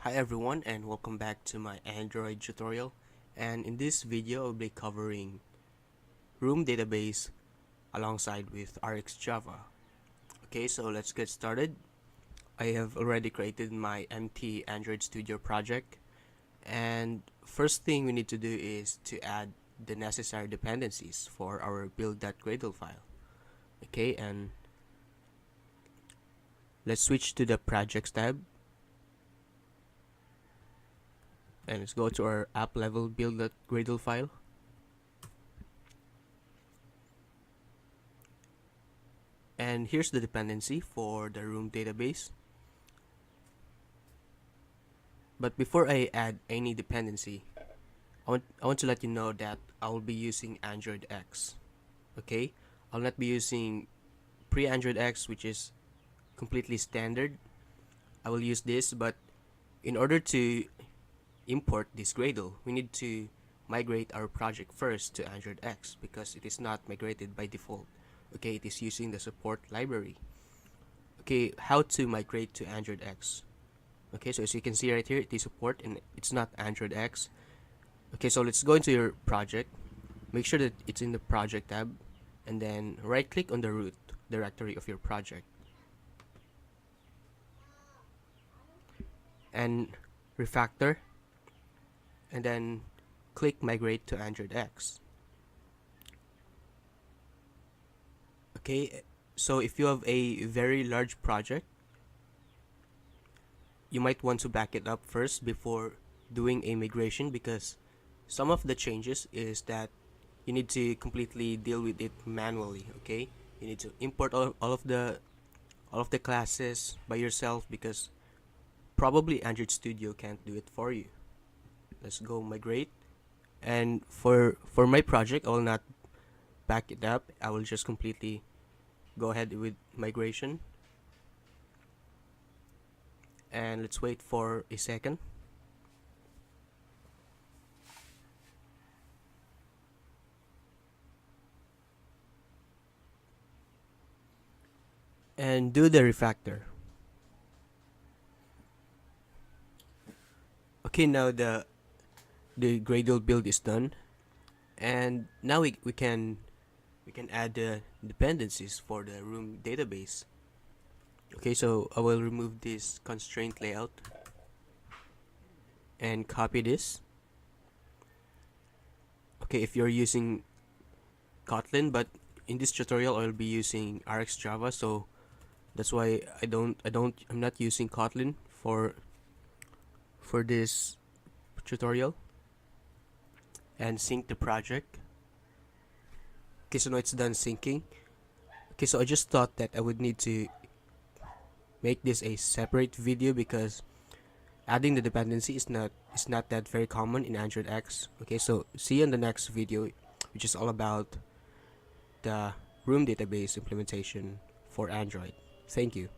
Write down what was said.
Hi everyone and welcome back to my Android tutorial, and in this video I'll be covering room database alongside with RxJava. Okay, so let's get started. I have already created my empty Android Studio project, and first thing we need to do is to add the necessary dependencies for our build.gradle file. Okay, and let's switch to the projects tab. And let's go to our app level build.gradle file. And here's the dependency for the room database. But before I add any dependency, I want to let you know that I will be using AndroidX. Okay, I'll not be using pre-AndroidX, which is completely standard. I will use this, but in order to import this Gradle, we need to migrate our project first to AndroidX because it is not migrated by default. Okay, it is using the support library. Okay, how to migrate to AndroidX? Okay, so as you can see right here, it is support and it's not AndroidX. Okay, so let's go into your project. Make sure that it's in the project tab, and then right click on the root directory of your project and refactor, and then click migrate to AndroidX. Okay, so if you have a very large project, you might want to back it up first before doing a migration, because some of the changes is that you need to completely deal with it manually. Okay, you need to import all of the classes by yourself because probably Android Studio can't do it for you. Let's go migrate, and for my project I will not back it up. I will just completely go ahead with migration, and let's wait for a second. And do the refactor. Okay, now the Gradle build is done, and now we can add the dependencies for the room database. Okay, so I will remove this constraint layout and copy this. Okay, if you're using Kotlin, but in this tutorial I'll be using RxJava, so that's why I'm not using Kotlin for this tutorial. And sync the project. Okay, so now it's done syncing. Okay, so I just thought that I would need to make this a separate video because adding the dependency is not that very common in AndroidX. Okay, so see you in the next video, which is all about the room database implementation for Android. Thank you.